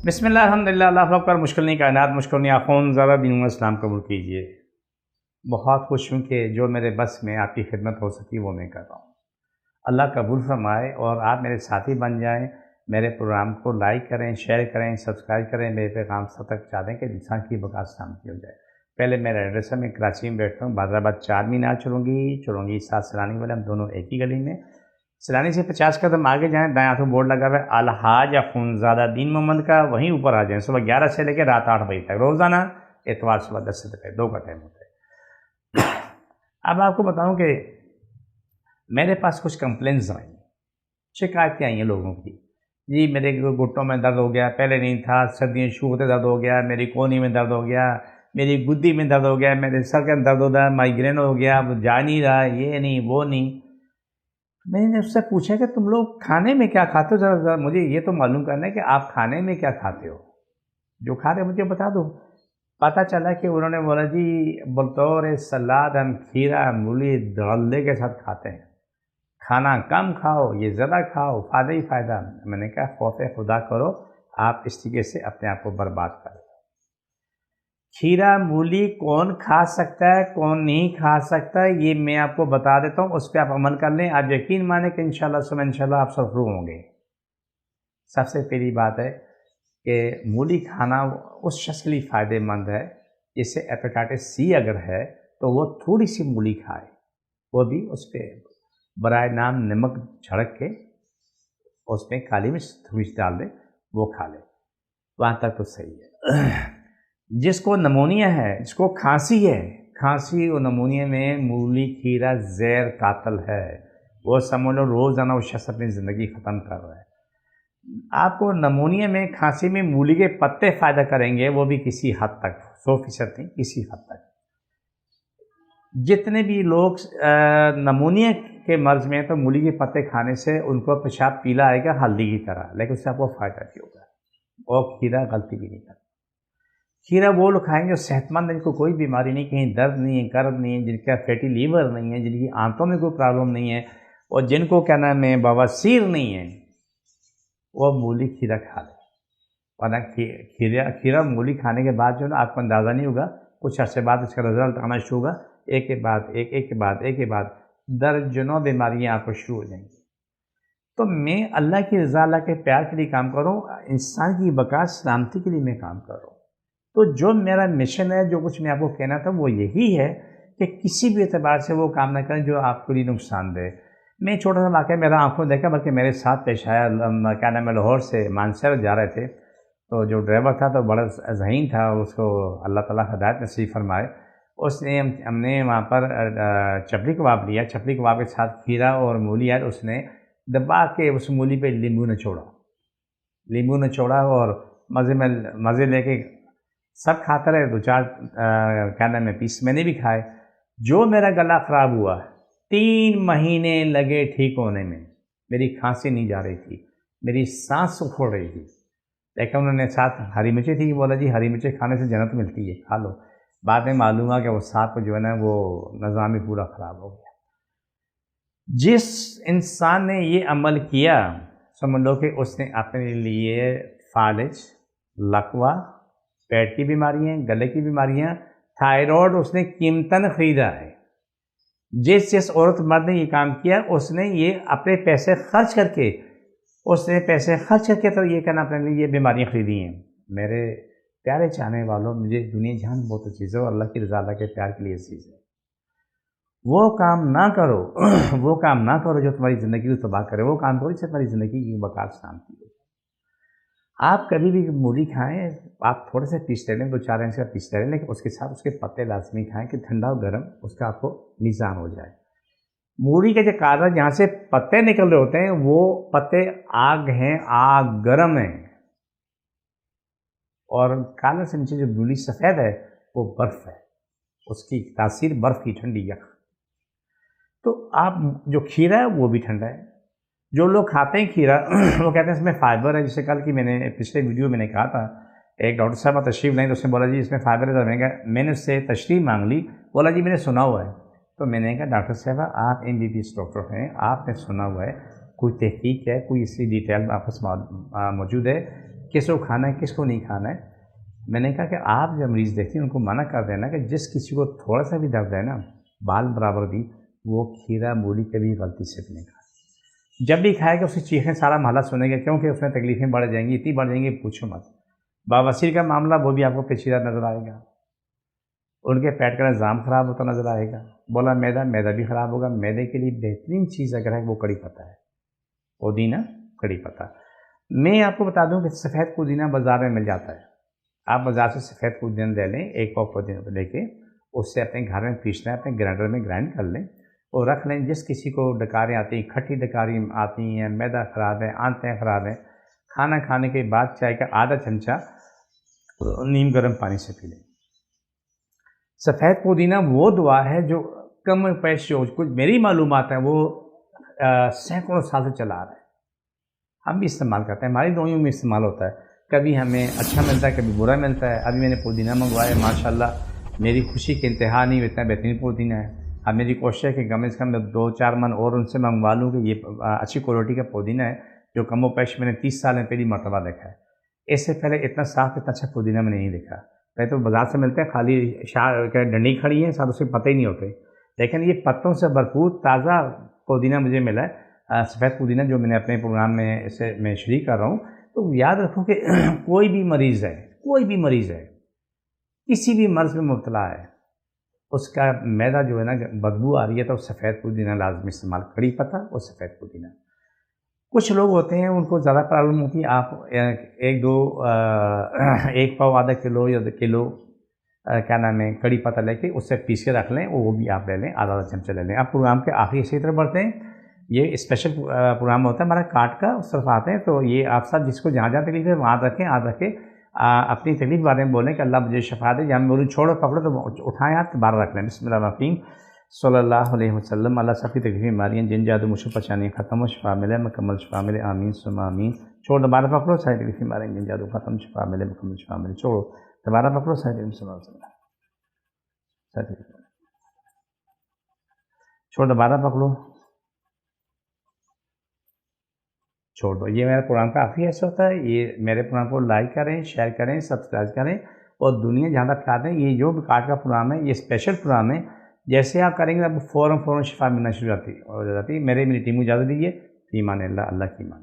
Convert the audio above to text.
بسم اللہ الحمدللہ اللہ اکبر. مشکل نہیں کائنات مشکل نہیں آخون زیادہ دینوں اسلام قبول کیجیے. بہت خوش ہوں کہ جو میرے بس میں آپ کی خدمت ہو سکی وہ میں کر رہا ہوں. اللہ قبول فرمائے اور آپ میرے ساتھی بن جائیں. میرے پروگرام کو لائک کریں، شیئر کریں، سبسکرائب کریں. میرے پیغام سب تک پہنچا دیں کہ انسان کی بقا سلامتی ہو جائے. پہلے میرا ایڈریس ہے، میں کراچی میں بیٹھتا ہوں. بادرآباد 4 مینار چلوں گی ساتھ سیلانی والے، ہم دونوں ایک ہی گلی میں. سیلانی سے 50 قدم آگے جائیں، دائیں ہاتھوں بورڈ لگا ہوا ہے الحاج اخونزادہ دین محمد کا. وہیں اوپر آ جائیں. صبح 11 سے لے کے رات 8 بجے تک روزانہ، اتوار صبح 10 سے 2 کا ٹائم ہوتا ہے. اب آپ کو بتاؤں کہ میرے پاس کچھ کمپلینز آئی ہیں، شکایتیں آئی ہیں لوگوں کی. جی میرے گھٹنوں میں درد ہو گیا، پہلے نہیں تھا، سردیاں شروع ہوتے درد ہو گیا، میری کونی میں درد ہو گیا، میری گدی میں درد ہو گیا، میرے سر کا درد ہو رہا ہے، مائیگرین ہو گیا، اب جا نہیں رہا، یہ نہیں وہ نہیں. میں نے اس سے پوچھا کہ تم لوگ کھانے میں کیا کھاتے ہو، ذرا مجھے یہ تو معلوم کرنا ہے کہ آپ کھانے میں کیا کھاتے ہو، جو کھا رہے مجھے بتا دو. پتہ چلا کہ انہوں نے بولا جی بطور سلاد ہم کھیرا مولی غلے کے ساتھ کھاتے ہیں. کھانا کم کھاؤ، یہ زیادہ کھاؤ، فائدہ ہی فائدہ. میں نے کہا خوف خدا کرو، آپ اس طریقے سے اپنے آپ کو برباد کرو. کھیرا مولی کون کھا سکتا ہے کون نہیں کھا سکتا یہ میں آپ کو بتا دیتا ہوں، اس پہ آپ عمل کر لیں. آپ یقین مانیں کہ انشاءاللہ آپ سفر ہوں گے. سب سے پہلی بات ہے کہ مولی کھانا اس شخص کے لیے فائدہ مند ہے جس سے ہیپیٹائٹس سی اگر ہے تو وہ تھوڑی سی مولی کھائے، وہ بھی اس پہ برائے نام نمک چھڑک کے اس میں کالی مرچ تھوڑی سی ڈال دے، وہ کھا لے. وہاں تک تو صحیح ہے. جس کو نمونیا ہے، جس کو کھانسی ہے، کھانسی اور نمونیا میں مولی کھیرا زہر قاتل ہے. وہ سمجھ لو روزانہ وہ شخص اپنی زندگی ختم کر رہا ہے. آپ کو نمونیا میں کھانسی میں مولی کے پتے فائدہ کریں گے، وہ بھی کسی حد تک، 100% نہیں، کسی حد تک. جتنے بھی لوگ نمونیا کے مرض میں تو مولی کے پتے کھانے سے ان کو پیشاب پیلا آئے گا ہلدی کی طرح، لیکن اس سے آپ کو فائدہ نہیں ہوگا. اور کھیرا غلطی بھی نہیں کرتا. کھیرا وہ لوگ کھائیں گے جو صحت مند ہیں، جن کو کوئی بیماری نہیں، کہیں درد نہیں ہے، کرب نہیں ہے، جن کا فیٹی لیور نہیں ہے، جن کی آنتوں میں کوئی پرابلم نہیں ہے، اور جن کو کیا نام ہے بواسیر نہیں ہے، وہ مولی کھیرا کھا لیں. ورنہ کھیرا مولی کھانے کے بعد جو ہے نا آپ کو اندازہ نہیں ہوگا، کچھ عرصے بعد اس کا رزلٹ آنا شروع ہوگا، ایک کے بعد درجنوں بیماریاں آپ کو شروع ہو جائیں گی. تو میں اللہ کی رضا، اللہ کے پیار کے لیے کام کروں، انسان کی بقا سلامتی کے لیے میں کام کر رہا ہوں. تو جو میرا مشن ہے، جو کچھ میں آپ کو کہنا تھا وہ یہی ہے کہ کسی بھی اعتبار سے وہ کام نہ کریں جو آپ کے لیے نقصان دے. میں چھوٹا سا واقعہ میرا آنکھوں دیکھا، بلکہ میرے ساتھ پیش آیا. کیا نام ہے، لاہور سے مانسہر جا رہے تھے، تو جو ڈرائیور تھا تو بڑا ذہین تھا، اس کو اللہ تعالیٰ ہدایت نصیب فرمائے. اس نے ہم نے وہاں پر چپلی کباب لیا. چپلی کباب کے ساتھ کھیرا اور مولی آئے. اس نے دبا کے اس مولی پہ لیمبو نچوڑا اور مزے لے کے سب کھاتے رہے. 2-4 کیا نام ہے پیس میں نے بھی کھائے. جو میرا گلا خراب ہوا، 3 مہینے لگے ٹھیک ہونے میں. میری کھانسی نہیں جا رہی تھی، میری سانس پھوڑ رہی تھی، لیکن انہوں نے ساتھ ہری مرچیں تھی، بولا جی ہری مرچیں کھانے سے جنت ملتی ہے، کھا لو. بعد میں معلوم ہوا کہ وہ ساتھ جو ہے نا وہ نظام ہی پورا خراب ہو گیا. جس انسان نے یہ عمل کیا، سمجھ لو کہ اس نے اپنے لیے فالج، لقوہ، پیٹ کی بیماریاں، گلے کی بیماریاں، تھائرائیڈ اس نے قیمتاً خریدا ہے. جس عورت مرد نے یہ کام کیا، اس نے یہ اپنے پیسے خرچ کر کے تو یہ کہنا اپنے لیے یہ بیماریاں خریدی ہیں. میرے پیارے چاہنے والوں، مجھے دنیا جہان بہت اچھی ہے، اور اللہ کی رضا، اللہ کے پیار کے لیے چیز ہے. وہ کام نہ کرو جو تمہاری زندگی کو تباہ کرے. وہ کام کرو جس سے تمہاری زندگی کی بقا شانتی ہو. آپ کبھی بھی مولی کھائیں، آپ تھوڑے سے پیس لے لیں، 2-4 انچ کا پیس لے لیں، لیکن اس کے ساتھ اس کے پتے لازمی کھائیں کہ ٹھنڈا اور گرم اس کا آپ کو میزان ہو جائے. مولی کے جو کاغذ جہاں سے پتے نکل رہے ہوتے ہیں، وہ پتے آگ ہیں، آگ گرم ہیں، اور کاغذ سے نیچے جو مولی سفید ہے وہ برف ہے، اس کی تاثیر برف کی ٹھنڈی یخ. تو آپ جو کھیرا ہے وہ بھی ٹھنڈا ہے. جو لوگ کھاتے ہیں کھیرا وہ کہتے ہیں اس میں فائبر ہے. جیسے کل کی میں نے پچھلے ویڈیو میں نے کہا تھا، ایک ڈاکٹر صاحب تشریف لائیں تو اس نے بولا جی اس میں فائبر ہے. میں نے اس سے تشریح مانگ لی، بولا جی میں نے سنا ہوا ہے. تو میں نے کہا ڈاکٹر صاحب آپ MBBS ڈاکٹر ہیں، آپ نے سنا ہوا ہے، کوئی تحقیق ہے، کوئی اسی ڈیٹیل آپ کے موجود ہے کس کو کھانا ہے کس کو نہیں کھانا ہے. میں نے کہا کہ آپ جب مریض دیکھتے ہیں ان کو منع کر دینا کہ جس کسی کو تھوڑا سا بھی درد ہے نا بال برابر بھی وہ کھیرا مولی کبھی غلطی سے بھی نہیں کھائے. جب بھی کھائے گا اس کی چیخیں سارا محلہ سنے گا کیونکہ اس میں تکلیفیں بڑھ جائیں گی، اتنی بڑھ جائیں گی پوچھو مت. بواسیر کا معاملہ وہ بھی آپ کو پیچیدہ نظر آئے گا، ان کے پیٹ کا نظام خراب ہوتا نظر آئے گا. بولا میدا بھی خراب ہوگا. میدے کے لیے بہترین چیز اگر ہے وہ کڑی پتہ ہے، پودینہ کڑی پتہ. میں آپ کو بتا دوں کہ سفید پودینہ بازار میں مل جاتا ہے. آپ بازار سے سفید پودینہ لے لیں، ایک پاؤ پودینہ لے کے اس سے اپنے گھر میں پیسنا ہے، اپنے گرائنڈر میں گرائنڈ کر لیں اور رکھ لیں. جس کسی کو ڈکاریں آتی ہیں، کھٹی ڈکاری آتی ہیں، میدا خراب ہے، آنتیں خراب ہیں، کھانا کھانے کے بعد چائے کا آدھا چمچہ نیم گرم پانی سے پی لیں. سفید پودینہ وہ دوا ہے جو کم پیش جو کچھ میری معلومات ہیں وہ سینکڑوں سال سے چلا آ رہا ہے. ہم بھی استعمال کرتے ہیں، ہماری دوائیوں میں استعمال ہوتا ہے. کبھی ہمیں اچھا ملتا ہے کبھی برا ملتا ہے. ابھی میں نے پودینہ منگوایا، ماشاءاللہ میری خوشی کے انتہا نہیں، اتنا بہترین پودینہ ہے. اب میری کوشش ہے کہ کم از کم 2-4 من اور ان سے منگوا لوں کہ یہ اچھی کوالٹی کا پودینہ ہے جو کم و بیش میں نے 30 سال میں پہلی مرتبہ دیکھا ہے. اس سے پہلے اتنا صاف اتنا اچھا پودینہ میں نے نہیں دیکھا. پہلے تو بازار سے ملتے ہیں خالی ڈنڈی کھڑی ہیں ساتھ اس کے پتہ ہی نہیں ہوتے، لیکن یہ پتوں سے بھرپور تازہ پودینہ مجھے ملا ہے، سفید پودینہ جو میں نے اپنے پروگرام میں اسے میں شریک کر رہا ہوں. تو یاد رکھو کہ کوئی بھی مریض ہے کسی بھی مرض میں مبتلا ہے، اس کا معدہ جو ہے نا بدبو آ رہی ہے تو سفید پودینہ لازمی استعمال، کڑی پتہ اور سفید پودینہ. کچھ لوگ ہوتے ہیں ان کو زیادہ پرابلم ہوتی ہے، آپ ایک پاؤ آدھا کلو یا کلو کیا نام ہے کڑی پتہ لے کے اس سے پیس کے رکھ لیں، وہ بھی آپ لے لیں، آدھا چمچہ لے لیں. آپ پروگرام کے آخری اسی طرح بڑھتے ہیں. یہ اسپیشل پروگرام ہوتا ہے ہمارا کاٹ کا، اس طرف آتے ہیں تو یہ آپ سب جس کو جہاں جہاں تکلیف ہے وہاں رکھیں، ہاتھ رکھیں، اپنی تکلیف کے بارے میں بولیں کہ اللہ مجھے شفا دے. جہاں بولوں چھوڑو پکڑو تو اٹھائیں ہاتھ بار رکھ لیں. بسم اللہ الرحمن الرحیم، صلی اللہ علیہ وسلم. اللہ سب کی تکلیفیں بیماریاں جن جادو مشکل پریشانیاں ختم ہو، شفا ملے، مکمل شفا ملے، آمین ثم آمین. چھوڑ دوبارہ پکڑو، ساری تکلیفیں بیماریاں جن جادو ختم، شفا ملے، مکمل شفا ملے. چھوڑو دوبارہ پکڑو، ساری تکلیفیں صلی اللہ علیہ وسلم. چھوڑ دوبارہ پکڑو، چھوڑ دو. یہ میرا پروگرام کا آخری حصہ ہوتا ہے. یہ میرے پروگرام کو لائک کریں، شیئر کریں، سبسکرائب کریں اور دنیا جہاں تک پھیلا دیں. یہ جو بھی کاٹ کا پروگرام ہے یہ اسپیشل پروگرام ہے، جیسے آپ کریں گے آپ کو فوراً شفا ملنا شروع ہو جاتی. میری ٹیم کو اجازت دیجیے. فی امان اللہ، اللہ کی امان.